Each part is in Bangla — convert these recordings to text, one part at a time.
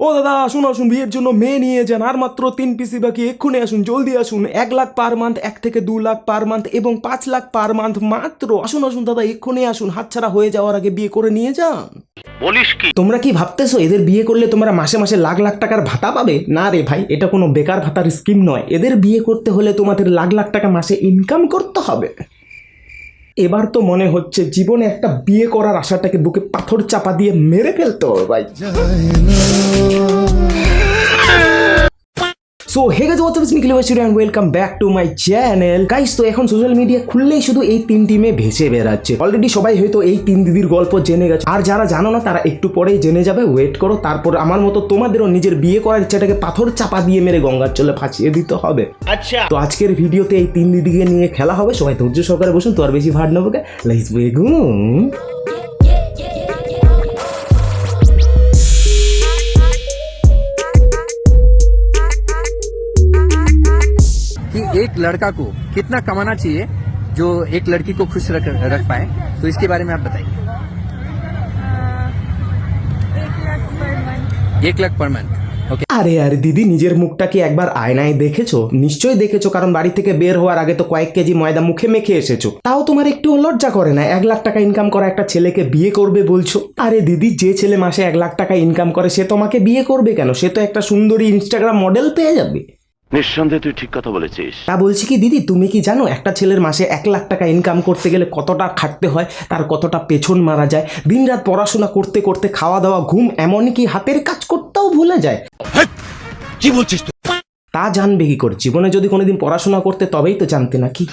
ও দাদা আসুন আসুন, বিয়ের জন্য মেয়ে নিয়ে যান, আর মাত্র 3 পিসি বাকি, এক্ষুনি আসুন, জলদি আসুন। 1 লাখ পার মান্থ, 1 থেকে 2 লাখ পার মান্থ এবং 5 লাখ পার মান্থ মাত্র। আসুন আসুন দাদা, এক্ষুনি আসুন, হাতছাড়া হয়ে যাওয়ার আগে বিয়ে করে নিয়ে যান। বলিস কি? তোমরা কি ভাবতেছো এদের বিয়ে করলে তোমরা মাসে মাসে লাখ লাখ টাকার ভাতা পাবে? না রে ভাই, এটা কোনো বেকার ভাতার স্কিম নয়। এদের বিয়ে করতে হলে তোমাদের লাখ লাখ টাকা মাসে ইনকাম করতে হবে। এবার তো মনে হচ্ছে জীবনে একটা বিয়ে করার আশাটাকে বুকে পাথর চাপা দিয়ে মেরে ফেলতে হবে ভাই। So hey guys, what's up, it's me কিলিওয়াসিরি and welcome back to my channel. Guys, তো এখন সোশ্যাল মিডিয়া খুললেই শুধু এই 3 টিমে ভেসে বেড়াচ্ছে। অলরেডি সবাই হয়তো এই 3 দিদির গল্প জেনে গেছে, আর যারা জানো না তারা একটু পরেই জেনে যাবে। ওয়েট করো, তারপর আমার মতো তোমাদেরও নিজের বিয়ে করার ইচ্ছাটাকে পাথর চাপা দিয়ে মেরে গঙ্গার চলে ফাঁসিয়ে দিতে হবে। আচ্ছা, তো আজকের ভিডিওতে এই 3 দিদিকে নিয়ে খেলা হবে। সবাই ধৈর্য সহকারে বসুন, তো আর বেশি ভাট নেবো কে, লেটস বিগিন। कि एक लड़का को कितना कमाना चाहिए जो एक लड़की को खुश रख पाए, तो इसके बारे में आप बताइए। 1 लाख पर मंथ। ओके। আরে আরে দিদি, নিজের মুখটা কি একবার আয়নায় দেখেছো? নিশ্চয়ই দেখেছো, কারণ বাড়ি থেকে বের হওয়ার আগে তো কয়েক কেজি ময়দা মুখে মেখে এসেছো। তাও তোমার একটু লজ্জা করে না 1 লাখ টাকা ইনকাম করা একটা ছেলেকে বিয়ে করবে বলছো? আরে দিদি, যে ছেলে মাসে 1 লাখ টাকা ইনকাম করে সে তোমাকে বিয়ে করবে কেন? সে তো একটা সুন্দরী ইনস্টাগ্রাম মডেল পেয়ে যাবে। নিঃসন্দেহে তুই ঠিক কথা বলেছিস। তা বলছি কি দিদি, তুমি কি জানো একটা ছেলের মাসে 1 লাখ টাকা ইনকাম করতে গেলে কতটা খাটতে হয়, তার কতটা পেছন মারা যায়, দিনরাত পড়াশোনা করতে করতে খাওয়া দাওয়া ঘুম এমনকি হাতের কাজ করতেও ভুলে যায়। কি বলছিস তুই? তা জানবে কি করে? জীবনে যদি কোনোদিন পড়াশোনা করতে তবেই তো জানতে নাকি।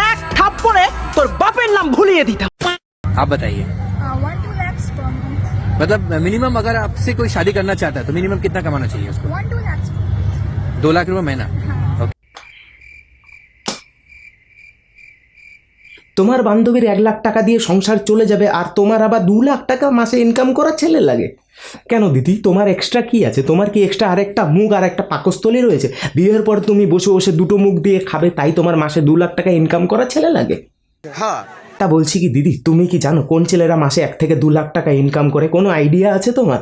এক থাপ্পড়ে তোর বাপের নাম ভুলিয়ে দিতাম। आप बताइए, 1-2 lakhs per month. मतलब मिनिमम अगर आपसे कोई शादी करना चाहता है तो मिनिमम कितना कमाना चाहिए उसको? 1-2 lakhs. 2 लाख रुपए महीना। ओके। তোমার বান্ধবীর 1 লাখ টাকা দিয়ে সংসার চলে যাবে, আর তোমার আবার 2 লাখ টাকা মাসে ইনকাম করা ছেলে লাগে কেন দিদি? তোমার এক্সট্রা কি আছে? তোমার কি এক্সট্রা আরেকটা মুখ আর একটা পাকস্থলী রয়েছে? বিয়ের পর তুমি বসে বসে দুটো মুখ দিয়ে খাবে, তাই তোমার মাসে 2 লাখ টাকা ইনকাম করা ছেলে লাগে? हाँ। তা বলছি কি দিদি, তুমি কি জানো কোন ছেলেরা মাসে 1 থেকে 2 লাখ টাকা ইনকাম করে? কোনো আইডিয়া আছে তোমার?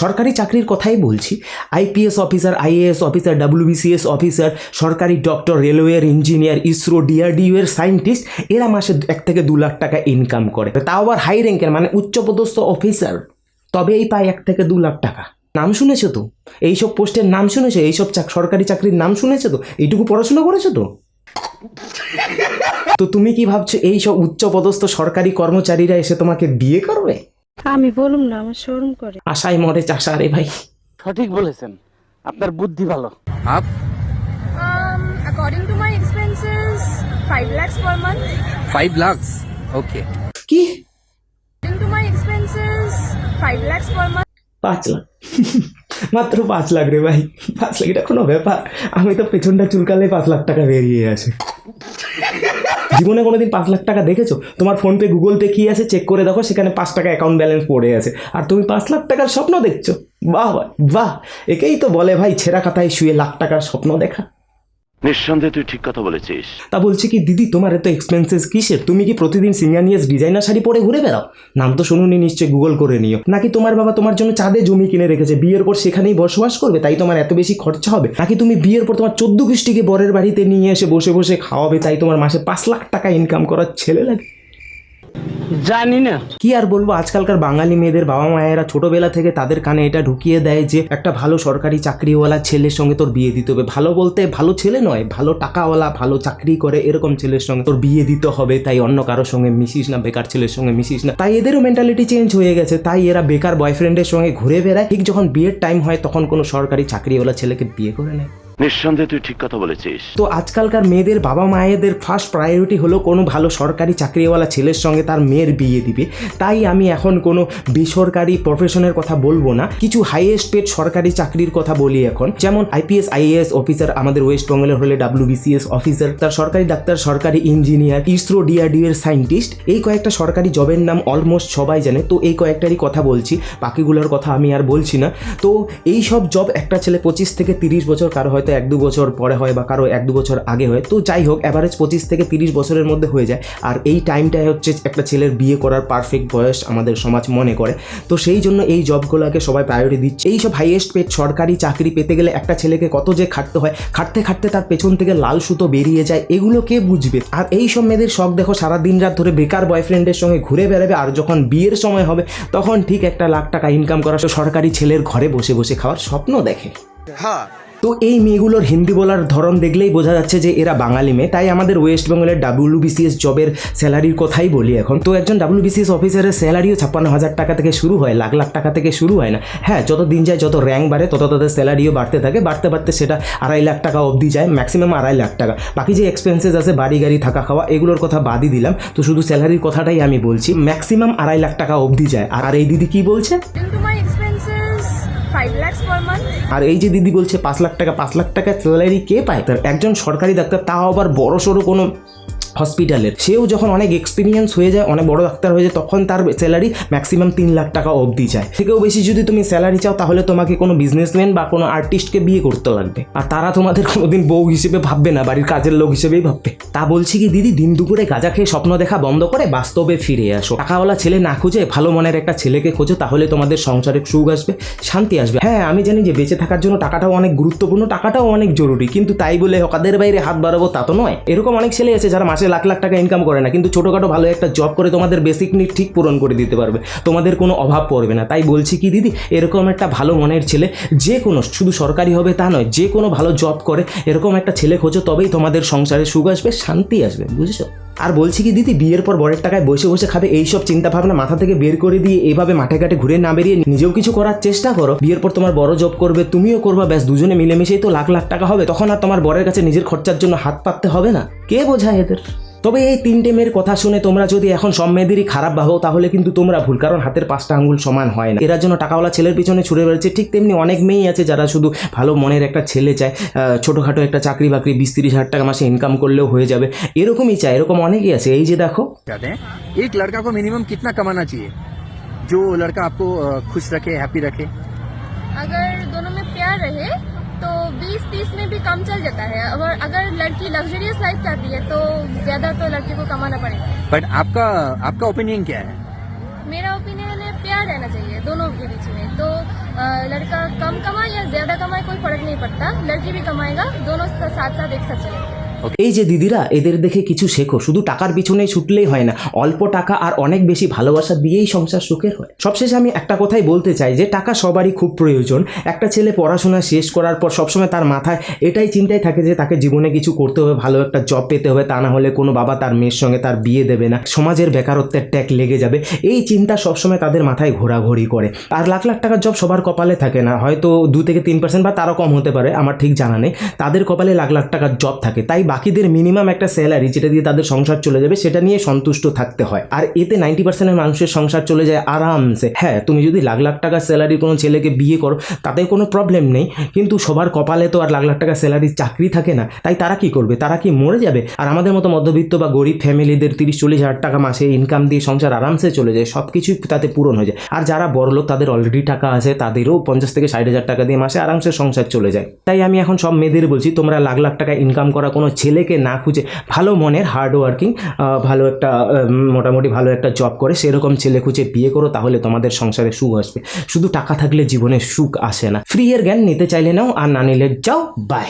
সরকারি চাকরির কথাই বলছি। IPS officer, IAS officer, WBCS officer, সরকারি ডক্টর, রেলওয়ের ইঞ্জিনিয়ার, ইসরো, DRDO এর সায়েন্টিস্ট, এরা মাসে 1 থেকে 2 লাখ টাকা ইনকাম করে। তাও আবার হাই র্যাঙ্কের, মানে উচ্চপদস্থ অফিসার, তবেই পায় 1 থেকে 2 লাখ টাকা। নাম শুনেছো তো? এইসব পোস্টের নাম শুনেছো? এইসব সরকারি চাকরির নাম শুনেছো তো? এইটুকু পড়াশোনা করেছো তো? তো তুমি কি ভাবছো এই সব উচ্চপদস্থ সরকারি কর্মচারীরা এসে তোমাকে বিয়ে করবে? আমি বলুম না, আমার শরম করে। আশায় মরে চাষা রে ভাই। সঠিক বলেছেন, আপনার বুদ্ধি ভালো। आप According to my expenses, 5 lakhs per month. 5 lakh. Okay. কি? According to my expenses, 5 lakhs per month. 5 lakh? মাত্র 5 লাখ রে ভাই? 5 লাখ এটা কোনো ব্যাপার? আমি তো পেছনটা চুলকালে 5 লাখ টাকা বেরিয়ে আসে। জীবনে কোনোদিন 5 লাখ টাকা দেখেছো? তোমার ফোনপে, গুগল পে কি আছে চেক করে দেখো, সেখানে 5 টাকা অ্যাকাউন্ট ব্যালেন্স পড়ে আছে, আর তুমি 5 লাখ টাকার স্বপ্ন দেখছো? বাহ ভাই বাহ, একেই তো বলে ভাই ছেঁড়া খাতায় শুয়ে লাখ টাকার স্বপ্ন দেখা। নিঃসন্দেহে তুই ঠিক কথা বলেছিস। তা বলছি কি দিদি, তোমার এত এক্সপেন্সেস কিসের? তুমি কি প্রতিদিন সিঙ্গানিয়াস ডিজাইনার শাড়ি পরে ঘুরে বেড়াও? নাম তো শুনুনি, নিশ্চয়ই গুগল করে নিও। নাকি তোমার বাবা তোমার জন্য চাঁদে জমি কিনে রেখেছে, বিয়ের পর সেখানেই বসবাস করবে, তাই তোমার এত বেশি খরচা হবে? নাকি তুমি বিয়ের পর তোমার 14 গোষ্ঠীকে বরের বাড়িতে নিয়ে এসে বসে বসে খাওয়াবে, তাই তোমার মাসে 5 লাখ টাকা ইনকাম করার ছেলে লাগে? জানি না। কি আর বলবো, আজকালকার বাঙালি মেয়েদের বাবা মায়েরা ছোটবেলা থেকে তাদের কানে এটা ঢুকিয়ে দেয় যে একটা ভালো সরকারি চাকরিওয়ালা ছেলের সঙ্গে তোর বিয়ে দিতে হবে। ভালো বলতে ভালো ছেলে নয়, ভালো টাকাওয়ালা, ভালো চাকরি করে এরকম ছেলের সঙ্গে তোর বিয়ে দিতে হবে, তাই অন্য কারোর সঙ্গে মিশিস না, বেকার ছেলের সঙ্গে মিশিস না। তাই এদেরও মেন্টালিটি চেঞ্জ হয়ে গেছে, তাই এরা বেকার বয়ফ্রেন্ডের সঙ্গে ঘুরে বেড়ায়। ঠিক যখন বিয়ের টাইম হয় তখন কোনো সরকারি চাকরিওয়ালা ছেলেকে বিয়ে করে নেয়। নিঃসন্দেহে তুই ঠিক কথা বলেছিস। তো আজকালকার মেয়েদের বাবা মায়েদের ফার্স্ট প্রায়োরিটি হলো কোনো ভালো সরকারি চাকরিওয়ালা ছেলের সঙ্গে তার মেয়ের বিয়ে দিবে। তাই আমি এখন কোনো বেসরকারি প্রফেশনের কথা বলবো না, কিছু হাইয়েস্ট পেড সরকারি চাকরির কথা বলি এখন। যেমন আইপিএস, আইএএস অফিসার, আমাদের ওয়েস্ট বেঙ্গলের হলে WBCS অফিসার, তার সরকারি ডাক্তার, সরকারি ইঞ্জিনিয়ার, ইসরো, DRDO এর সায়েন্টিস্ট, এই কয়েকটা সরকারি জবের নাম অলমোস্ট সবাই জানে। তো এই কয়েকটারই কথা বলছি, বাকিগুলোর কথা আমি আর বলছি না। তো এই সব জব একটা ছেলে 25 থেকে 30 বছর, কারো হয়তো হয়তো 1-2 বছর পরে হয় বা কারো 1-2 বছর আগে হয়, তো যাই হোক অ্যাভারেজ 25 থেকে 30 বছরের মধ্যে হয়ে যায়। আর এই টাইমটাই হচ্ছে একটা ছেলের বিয়ে করার পারফেক্ট বয়স আমাদের সমাজ মনে করে। তো সেই জন্য এই জবগুলোকে সবাই প্রায়োরিটি দিচ্ছে। এই সব হাইয়েস্ট পেড সরকারি চাকরি পেতে গেলে একটা ছেলেকে কত যে খাটতে হয়, খাটতে খাটতে তার পেছন থেকে লাল সুতো বেরিয়ে যায়, এগুলো কে বুঝবে? আর এই সব মেয়েদের শখ দেখো সারা দিন রাত ধরে বেকার বয়ফ্রেন্ডের সঙ্গে ঘুরে বেড়াবে, আর যখন বিয়ের সময় হবে তখন ঠিক 1 লাখ টাকা ইনকাম করা সরকারি ছেলের ঘরে বসে বসে খাওয়ার স্বপ্ন দেখে। তো এই মেয়েগুলোর হিন্দি বলার ধরন দেখলেই বোঝা যাচ্ছে যে এরা বাঙালি মেয়ে। তাই আমাদের ওয়েস্ট বেঙ্গলের WBCS জবের স্যালারির কথাই বলি এখন। তো একজন WBCS অফিসারের স্যালারিও 56,000 টাকা থেকে শুরু হয়, লাখ লাখ টাকা থেকে শুরু হয় না। হ্যাঁ, যত দিন যায় যত র্যাঙ্ক বাড়ে তত তাদের স্যালারিও বাড়তে থাকে, বাড়তে বাড়তে সেটা 2.5 লাখ টাকা অবধি যায়, ম্যাক্সিমাম 2.5 লাখ টাকা। বাকি যে এক্সপেন্সেস আছে বাড়ি গাড়ি থাকা খাওয়া এগুলোর কথা বাদই দিলাম, তো শুধু স্যালারির কথাটাই আমি বলছি, ম্যাক্সিমাম 2.5 লাখ টাকা অবধি যায়। আর এই দিদি কি বলছে? According to my expenses, 5 lakhs per month. আর এই যে দিদি বলছে 5 লাখ টাকা, 5 লাখ টাকা স্যালারি কে পায়? তার একজন সরকারি ডাক্তার, তাও আবার বড় সড়ো কোনো হসপিটালের, সেও যখন অনেক এক্সপিরিয়েন্স হয়ে যায়, অনেক বড় ডাক্তার হয়ে যায়, তখন তার স্যালারি ম্যাক্সিমাম 3 লাখ টাকা অবধি যায়। থেকেও বেশি যদি তুমি স্যালারি চাও তাহলে তোমাকে কোনো বিজনেসম্যান বা কোনো আর্টিস্টকে বিয়ে করতে লাগবে, আর তারা তোমাদের কোনোদিন বউ হিসেবে ভাববে না, বাড়ির কাজের লোক হিসেবেই ভাববে। তা বলছি কি দিদি, দিন দুপুরে গাঁজা খেয়ে স্বপ্ন দেখা বন্ধ করে বাস্তবে ফিরে আসো। টাকাওয়ালা ছেলে না খুঁজে ভালো মনের একটা ছেলেকে খোঁজো, তাহলে তোমাদের সংসারে সুখ আসবে, শান্তি আসবে। হ্যাঁ, আমি জানি যে বেঁচে থাকার জন্য টাকাটাও অনেক গুরুত্বপূর্ণ, টাকাটাও অনেক জরুরি, কিন্তু তাই বলে হকাদের বাইরে হাত বাড়াবো তা তো নয়। এরকম অনেক ছেলে আছে যারা মাসে লাখ লাখ টাকা ইনকাম করে না, কিন্তু ছোটোখাটো ভালো একটা জব করে তোমাদের বেসিক নিড ঠিক পূরণ করে দিতে পারবে, তোমাদের কোনো অভাব পড়বে না। তাই বলছি কি দিদি, এরকম একটা ভালো মনের ছেলে, যে কোনো, শুধু সরকারি হবে তা নয়, যে কোনো ভালো জব করে এরকম একটা ছেলে খোঁজো, তবেই তোমাদের সংসারে সুখ আসবে, শান্তি আসবে, বুঝেছো? আর বলছি কি দিদি, বিয়ের পর বরের টাকায় বসে বসে খাবে এইসব চিন্তাভাবনা মাথা থেকে বের করে দিয়ে এভাবে মাঠে ঘাটে ঘুরে না বেরিয়ে নিজেও কিছু করার চেষ্টা করো। বিয়ের পর তোমার বড় জব করবে, তুমিও করবা, ব্যাস দুজনে মিলেমিশেই তো লাখ লাখ টাকা হবে, তখন আর তোমার বরের কাছে নিজের খরচার জন্য হাত পাততে হবে না। কে বোঝায় এদের? তবে এই 3টে মেয়ের কথা শুনে তোমরা যদি এখন সব মেয়েদেরই খারাপ ভাবো তাহলে কিন্তু তোমরা ভুল, কারণ হাতের 5টা আঙ্গুল সমান হয় না। এরা জন্য টাকাওয়ালা ছেলের পিছনে ছুটে বেড়াচ্ছে, ঠিক তেমনি অনেক মেয়েই আছে যারা শুধু ভালো মনের একটা ছেলে চায়, ছোটোখাটো একটা চাকরি বাকরি 20-30 হাজার টাকা মাসে ইনকাম করলেও হয়ে যাবে, এরকমই চায়। এরকম অনেকেই আছে। এই যে দেখো, चाहते हैं एक लड़का को मिनिमम कितना कमाना चाहिए जो लड़का आपको खुश रखे, हैप्पी रखे? अगर दोनों में प्यार रहे तो 20-30 में भी काम चल जाता है। अगर लड़की लग्जरियस लाइफ चाहती है तो ज्यादा तो लड़के को कमाना पड़ेगा। बट आपका ओपिनियन क्या है? मेरा ओपिनियन है प्यार रहना चाहिए दोनों के बीच में। तो लड़का कम कमाए या ज्यादा कमाए कोई फर्क नहीं पड़ता, लड़की भी कमाएगा, दोनों साथ साथ एक साथ चलेंगे। এই যে দিদিরা, এদের দেখে কিছু শেখো। শুধু টাকার পিছনেই ছুটলেই হয় না, অল্প টাকা আর অনেক বেশি ভালোবাসা দিয়েই সংসার সুখের হয়। সবশেষে আমি একটা কথাই বলতে চাই যে টাকা সবারই খুব প্রয়োজন। একটা ছেলে পড়াশোনা শেষ করার পর সবসময় তার মাথায় এটাই চিন্তায় থাকে যে তাকে জীবনে কিছু করতে হবে, ভালো একটা জব পেতে হবে, তা না হলে কোনো বাবা তার মেয়ের সঙ্গে তার বিয়ে দেবে না, সমাজের বেকারত্বের ট্যাগ লেগে যাবে, এই চিন্তা সবসময় তাদের মাথায় ঘোরাঘুরি করে। আর লাখ লাখ টাকার জব সবার কপালে থাকে না, হয়তো 2-3% বা তারও কম হতে পারে, আমার ঠিক জানা নেই। তাদের কপালে লাখ লাখ টাকার জব থাকে, তাই বাকিদের মিনিমাম একটা স্যালারি যেটা দিয়ে তাদের সংসার চলে যাবে সেটা নিয়ে সন্তুষ্ট থাকতে হয়। আর এতে 90% মানুষের সংসার চলে যায় আরামসে। হ্যাঁ, তুমি যদি লাখ লাখ টাকার স্যালারি কোনো ছেলেকে বিয়ে করো তাতে কোনো প্রবলেম নেই, কিন্তু সবার কপালে তো আর লাখ লাখ টাকার স্যালারির চাকরি থাকে না। তাই তারা কি করবে? তারা কি মরে যাবে? আর আমাদের মতো মধ্যবিত্ত বা গরিব ফ্যামিলিদের 30-40 হাজার টাকা মাসে ইনকাম দিয়ে সংসার আরামসে চলে যায়, সব কিছুই তাতে পূরণ হয়ে যায়। আর যারা বড়লোক, তাদের অলরেডি টাকা আছে, তাদেরও 50 থেকে 60 হাজার টাকা দিয়ে মাসে আরামসে সংসার চলে যায়। তাই আমি এখন সব মেয়েদের বলছি, তোমরা লাখ লাখ টাকা ইনকাম করা কোনো ছেলেকে না খুঁজে ভালো মনের, হার্ড ওয়ার্কিং, ভালো একটা মোটামুটি ভালো একটা জব করে সেরকম ছেলে খুঁজে বিয়ে করো, তাহলে তোমাদের সংসারে সুখ আসবে। শুধু টাকা থাকলে জীবনে সুখ আসে না। ফ্রি এর জ্ঞান নিতে চাইলে নাও, আর না নিলে যাও। বাই।